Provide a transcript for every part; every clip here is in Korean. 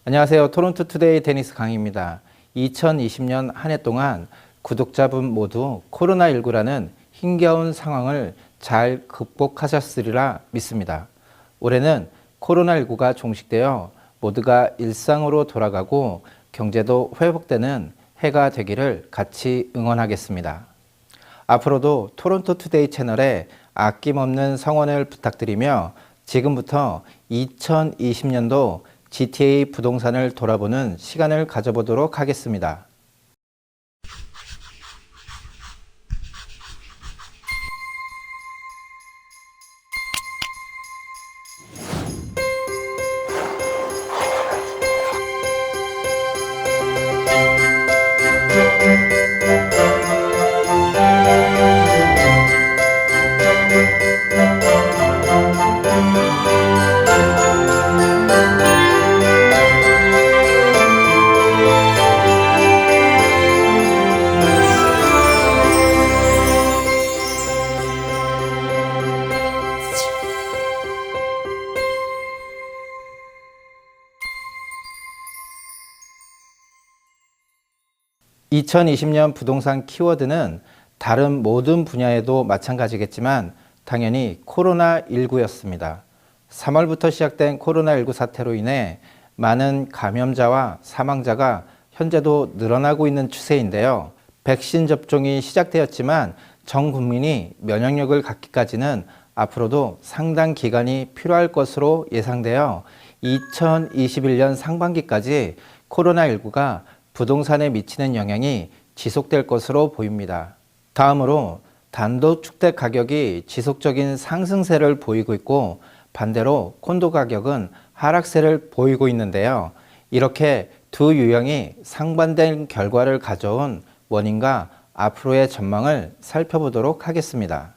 안녕하세요. 토론토 투데이 테니스 강희입니다. 2020년 한 해 동안 구독자분 모두 코로나19라는 힘겨운 상황을 잘 극복하셨으리라 믿습니다. 올해는 코로나19가 종식되어 모두가 일상으로 돌아가고 경제도 회복되는 해가 되기를 같이 응원하겠습니다. 앞으로도 토론토 투데이 채널에 아낌없는 성원을 부탁드리며 지금부터 2020년도 GTA 부동산을 돌아보는 시간을 가져보도록 하겠습니다. (2020년) 부동산 키워드는 다른 모든 분야에도 마찬가지겠지만 당연히 코로나19였습니다. 3월부터 시작된 코로나19 사태로 인해 많은 감염자와 사망자가 현재도 늘어나고 있는 추세인데요. 백신 접종이 시작되었지만 전 국민이 면역력을 갖기까지는 앞으로도 상당 기간이 필요할 것으로 예상되어 2021년 상반기까지 코로나19가 부동산에 미치는 영향이 지속될 것으로 보입니다. 다음으로 단독주택 가격이 지속적인 상승세를 보이고 있고 반대로 콘도 가격은 하락세를 보이고 있는데요. 이렇게 두 유형이 상반된 결과를 가져온 원인과 앞으로의 전망을 살펴보도록 하겠습니다.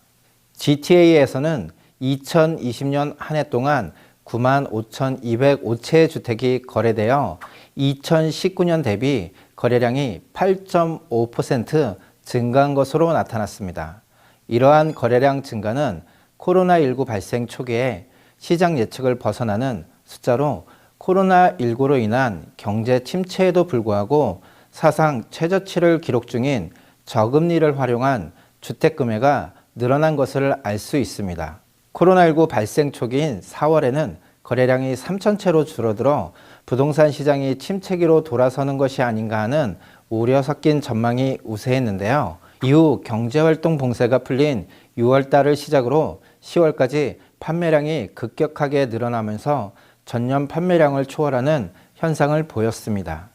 GTA에서는 2020년 한 해 동안 95,205채의 주택이 거래되어 2019년 대비 거래량이 8.5% 증가한 것으로 나타났습니다. 이러한 거래량 증가는 코로나19 발생 초기에 시장 예측을 벗어나는 숫자로 코로나19로 인한 경제 침체에도 불구하고 사상 최저치를 기록 중인 저금리를 활용한 주택 구매가 늘어난 것을 알 수 있습니다. 코로나19 발생 초기인 4월에는 거래량이 3,000채로 줄어들어 부동산 시장이 침체기로 돌아서는 것이 아닌가 하는 우려 섞인 전망이 우세했는데요. 이후 경제활동 봉쇄가 풀린 6월달을 시작으로 10월까지 판매량이 급격하게 늘어나면서 전년 판매량을 초월하는 현상을 보였습니다.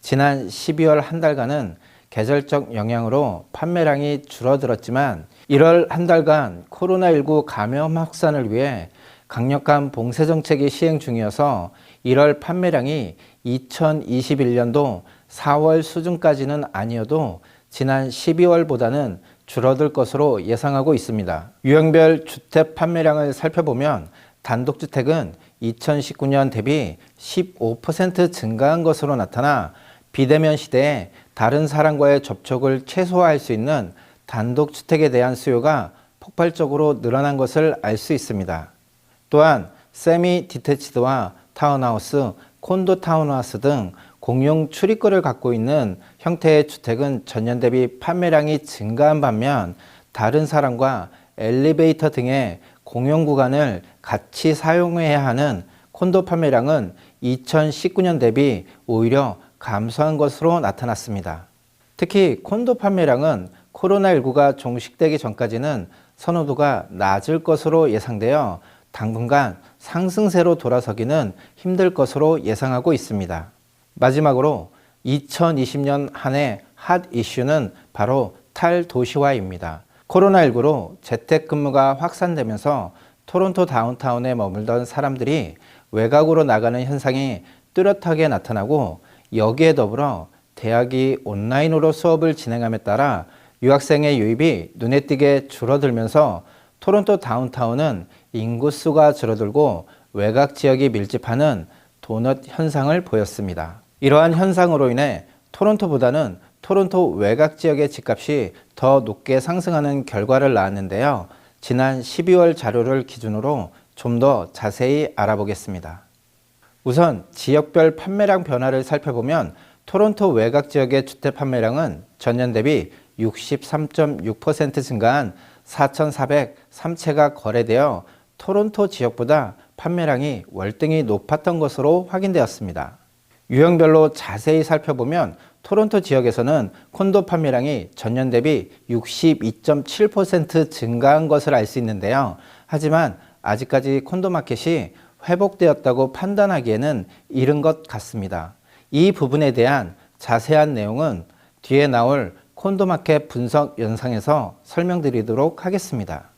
지난 12월 한 달간은 계절적 영향으로 판매량이 줄어들었지만 1월 한 달간 코로나19 감염 확산을 위해 강력한 봉쇄 정책이 시행 중이어서 1월 판매량이 2021년도 4월 수준까지는 아니어도 지난 12월보다는 줄어들 것으로 예상하고 있습니다. 유형별 주택 판매량을 살펴보면 단독주택은 2019년 대비 15% 증가한 것으로 나타나 비대면 시대에 다른 사람과의 접촉을 최소화할 수 있는 단독주택에 대한 수요가 폭발적으로 늘어난 것을 알 수 있습니다. 또한 세미 디태치드와 타운하우스, 콘도 타운하우스 등 공용 출입구를 갖고 있는 형태의 주택은 전년 대비 판매량이 증가한 반면 다른 사람과 엘리베이터 등의 공용 구간을 같이 사용해야 하는 콘도 판매량은 2019년 대비 오히려 감소한 것으로 나타났습니다. 특히 콘도 판매량은 코로나19가 종식되기 전까지는 선호도가 낮을 것으로 예상되어 당분간 상승세로 돌아서기는 힘들 것으로 예상하고 있습니다. 마지막으로 2020년 한 해 핫 이슈는 바로 탈도시화입니다. 코로나19로 재택근무가 확산되면서 토론토 다운타운에 머물던 사람들이 외곽으로 나가는 현상이 뚜렷하게 나타나고 여기에 더불어 대학이 온라인으로 수업을 진행함에 따라 유학생의 유입이 눈에 띄게 줄어들면서 토론토 다운타운은 인구수가 줄어들고 외곽 지역이 밀집하는 도넛 현상을 보였습니다. 이러한 현상으로 인해 토론토보다는 토론토 외곽 지역의 집값이 더 높게 상승하는 결과를 낳았는데요. 지난 12월 자료를 기준으로 좀 더 자세히 알아보겠습니다. 우선 지역별 판매량 변화를 살펴보면 토론토 외곽 지역의 주택 판매량은 전년 대비 63.6% 증가한 4,403채가 거래되어 토론토 지역보다 판매량이 월등히 높았던 것으로 확인되었습니다. 유형별로 자세히 살펴보면 토론토 지역에서는 콘도 판매량이 전년 대비 62.7% 증가한 것을 알 수 있는데요. 하지만 아직까지 콘도 마켓이 회복되었다고 판단하기에는 이른 것 같습니다. 이 부분에 대한 자세한 내용은 뒤에 나올 콘도 마켓 분석 영상에서 설명드리도록 하겠습니다.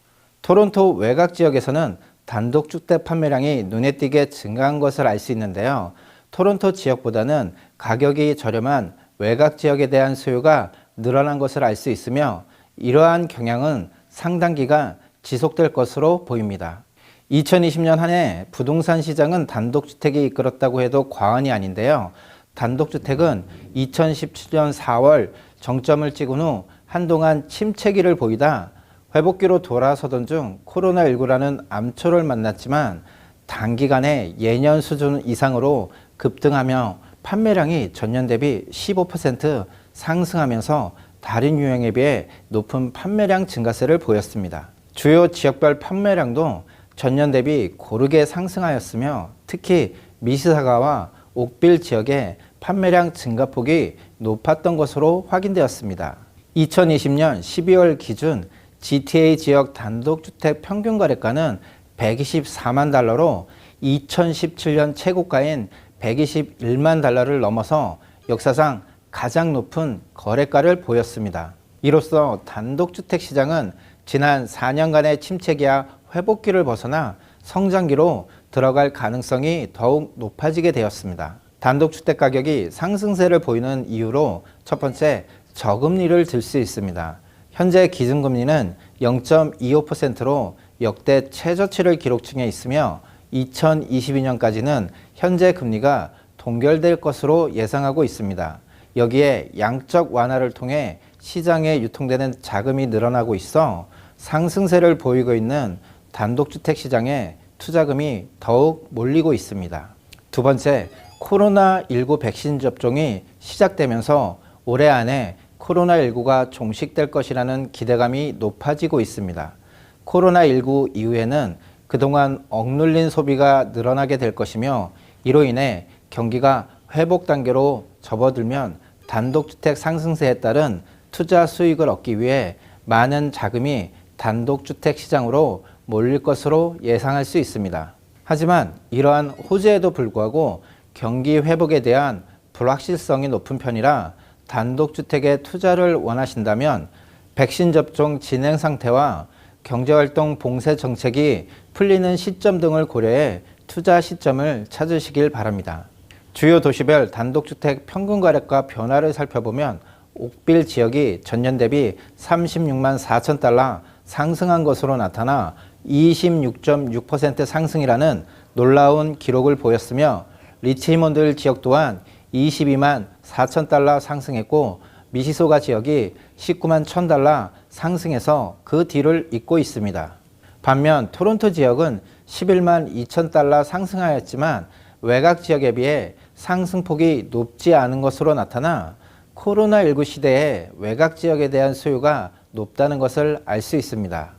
토론토 외곽 지역에서는 단독주택 판매량이 눈에 띄게 증가한 것을 알 수 있는데요. 토론토 지역보다는 가격이 저렴한 외곽 지역에 대한 수요가 늘어난 것을 알 수 있으며 이러한 경향은 상당 기간 지속될 것으로 보입니다. 2020년 한 해 부동산 시장은 단독주택이 이끌었다고 해도 과언이 아닌데요. 단독주택은 2017년 4월 정점을 찍은 후 한동안 침체기를 보이다 회복기로 돌아서던 중 코로나19라는 암초를 만났지만 단기간에 예년 수준 이상으로 급등하며 판매량이 전년 대비 15% 상승하면서 다른 유형에 비해 높은 판매량 증가세를 보였습니다. 주요 지역별 판매량도 전년 대비 고르게 상승하였으며 특히 미시사가와 옥빌 지역의 판매량 증가폭이 높았던 것으로 확인되었습니다. 2020년 12월 기준 GTA 지역 단독주택 평균 거래가는 124만 달러로 2017년 최고가인 121만 달러를 넘어서 역사상 가장 높은 거래가를 보였습니다. 이로써 단독주택 시장은 지난 4년간의 침체기와 회복기를 벗어나 성장기로 들어갈 가능성이 더욱 높아지게 되었습니다. 단독주택 가격이 상승세를 보이는 이유로 첫 번째, 저금리를 들 수 있습니다. 현재 기준금리는 0.25%로 역대 최저치를 기록 중에 있으며 2022년까지는 현재 금리가 동결될 것으로 예상하고 있습니다. 여기에 양적 완화를 통해 시장에 유통되는 자금이 늘어나고 있어 상승세를 보이고 있는 단독주택 시장에 투자금이 더욱 몰리고 있습니다. 두 번째, 코로나19 백신 접종이 시작되면서 올해 안에 코로나19가 종식될 것이라는 기대감이 높아지고 있습니다. 코로나19 이후에는 그동안 억눌린 소비가 늘어나게 될 것이며 이로 인해 경기가 회복 단계로 접어들면 단독주택 상승세에 따른 투자 수익을 얻기 위해 많은 자금이 단독주택 시장으로 몰릴 것으로 예상할 수 있습니다. 하지만 이러한 호재에도 불구하고 경기 회복에 대한 불확실성이 높은 편이라 단독주택에 투자를 원하신다면 백신 접종 진행 상태와 경제활동 봉쇄 정책이 풀리는 시점 등을 고려해 투자 시점을 찾으시길 바랍니다. 주요 도시별 단독주택 평균 거래가 변화를 살펴보면 옥빌 지역이 전년 대비 36만 4천 달러 상승한 것으로 나타나 26.6% 상승이라는 놀라운 기록을 보였으며 리치몬드 지역 또한 22만 4천 달러 상승했고 미시소가 지역이 19만 1천 달러 상승해서 그 뒤를 잇고 있습니다. 반면 토론토 지역은 11만 2천 달러 상승하였지만 외곽 지역에 비해 상승폭이 높지 않은 것으로 나타나 코로나19 시대에 외곽 지역에 대한 수요가 높다는 것을 알 수 있습니다.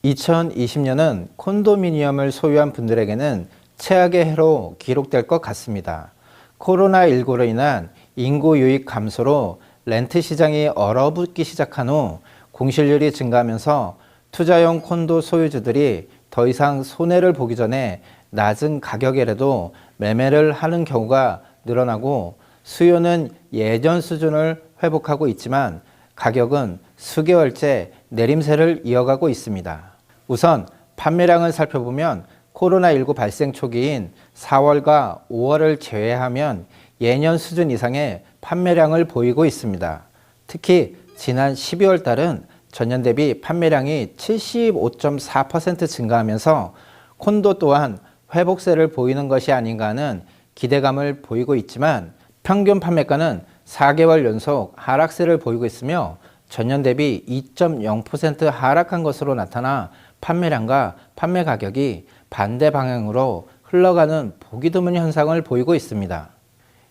2020년은 콘도미니엄을 소유한 분들에게는 최악의 해로 기록될 것 같습니다. 코로나19로 인한 인구 유입 감소로 렌트 시장이 얼어붙기 시작한 후 공실률이 증가하면서 투자용 콘도 소유주들이 더 이상 손해를 보기 전에 낮은 가격이라도 매매를 하는 경우가 늘어나고 수요는 예전 수준을 회복하고 있지만 가격은 수개월째 내림세를 이어가고 있습니다. 우선 판매량을 살펴보면 코로나19 발생 초기인 4월과 5월을 제외하면 예년 수준 이상의 판매량을 보이고 있습니다. 특히 지난 12월 달은 전년 대비 판매량이 75.4% 증가하면서 콘도 또한 회복세를 보이는 것이 아닌가 하는 기대감을 보이고 있지만 평균 판매가는 4개월 연속 하락세를 보이고 있으며 전년 대비 2.0% 하락한 것으로 나타나 판매량과 판매 가격이 반대 방향으로 흘러가는 보기 드문 현상을 보이고 있습니다.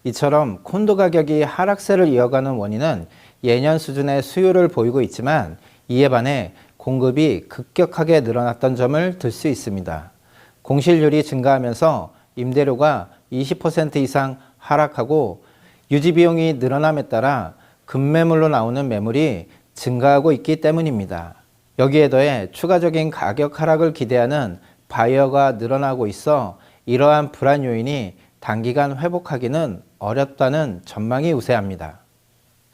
이처럼 콘도 가격이 하락세를 이어가는 원인은 예년 수준의 수요를 보이고 있지만 이에 반해 공급이 급격하게 늘어났던 점을 들 수 있습니다. 공실률이 증가하면서 임대료가 20% 이상 하락하고 유지비용이 늘어남에 따라 급매물로 나오는 매물이 증가하고 있기 때문입니다. 여기에 더해 추가적인 가격 하락을 기대하는 바이어가 늘어나고 있어 이러한 불안 요인이 단기간 회복하기는 어렵다는 전망이 우세합니다.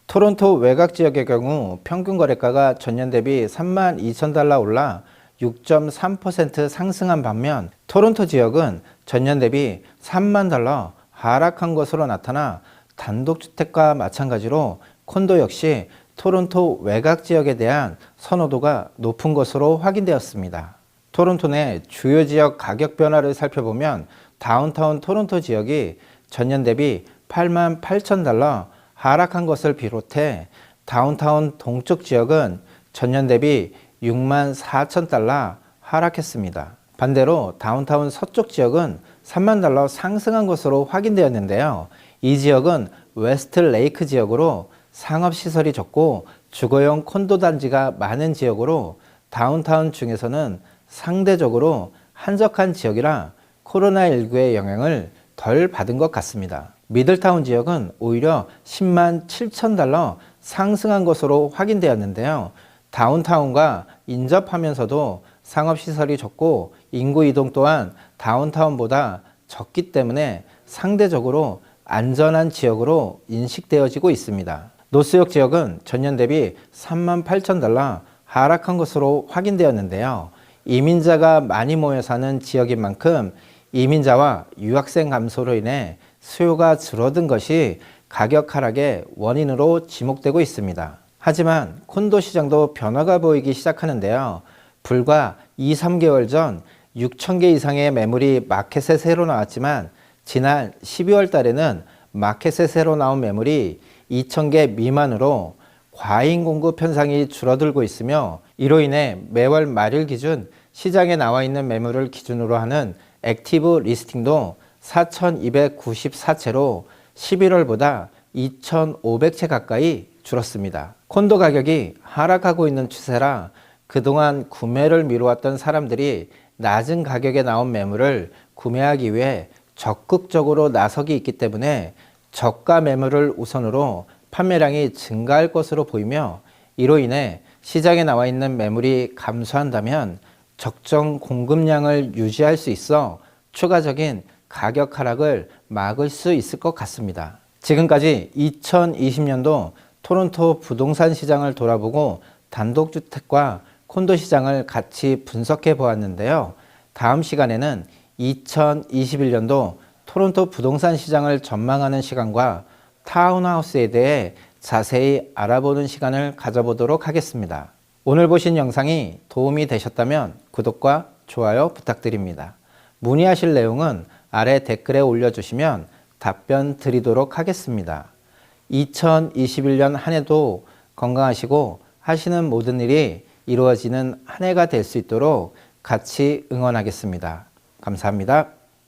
토론토 외곽 지역의 경우 평균 거래가가 전년 대비 32,000달러 올라 6.3% 상승한 반면 토론토 지역은 전년 대비 3만 달러 하락한 것으로 나타나 단독주택과 마찬가지로 콘도 역시 토론토 외곽 지역에 대한 선호도가 높은 것으로 확인되었습니다. 토론토 내 주요 지역 가격 변화를 살펴보면 다운타운 토론토 지역이 전년 대비 8만 8천 달러 하락한 것을 비롯해 다운타운 동쪽 지역은 전년 대비 6만 4천 달러 하락했습니다. 반대로 다운타운 서쪽 지역은 3만 달러 상승한 것으로 확인되었는데요. 이 지역은 웨스트 레이크 지역으로 상업시설이 적고 주거용 콘도 단지가 많은 지역으로 다운타운 중에서는 상대적으로 한적한 지역이라 코로나19의 영향을 덜 받은 것 같습니다. 미들타운 지역은 오히려 10만 7천 달러 상승한 것으로 확인되었는데요. 다운타운과 인접하면서도 상업시설이 적고 인구 이동 또한 다운타운보다 적기 때문에 상대적으로 안전한 지역으로 인식되어지고 있습니다. 노스역 지역은 전년 대비 3만 8천 달러 하락한 것으로 확인되었는데요. 이민자가 많이 모여 사는 지역인 만큼 이민자와 유학생 감소로 인해 수요가 줄어든 것이 가격 하락의 원인으로 지목되고 있습니다. 하지만 콘도 시장도 변화가 보이기 시작하는데요. 불과 2~3개월 전 6천 개 이상의 매물이 마켓에 새로 나왔지만 지난 12월 달에는 마켓에 새로 나온 매물이 2천 개 미만으로 과잉 공급 현상이 줄어들고 있으며 이로 인해 매월 말일 기준 시장에 나와 있는 매물을 기준으로 하는 액티브 리스팅도 4,294채로 11월보다 2,500채 가까이 줄었습니다. 콘도 가격이 하락하고 있는 추세라 그동안 구매를 미루었던 사람들이 낮은 가격에 나온 매물을 구매하기 위해 적극적으로 나서기 있기 때문에 저가 매물을 우선으로 판매량이 증가할 것으로 보이며 이로 인해 시장에 나와 있는 매물이 감소한다면 적정 공급량을 유지할 수 있어 추가적인 가격 하락을 막을 수 있을 것 같습니다. 지금까지 2020년도 토론토 부동산 시장을 돌아보고 단독주택과 콘도 시장을 같이 분석해 보았는데요. 다음 시간에는 2021년도 토론토 부동산 시장을 전망하는 시간과 타운하우스에 대해 자세히 알아보는 시간을 가져보도록 하겠습니다. 오늘 보신 영상이 도움이 되셨다면 구독과 좋아요 부탁드립니다. 문의하실 내용은 아래 댓글에 올려주시면 답변 드리도록 하겠습니다. 2021년 한 해도 건강하시고 하시는 모든 일이 이루어지는 한 해가 될 수 있도록 같이 응원하겠습니다. 감사합니다.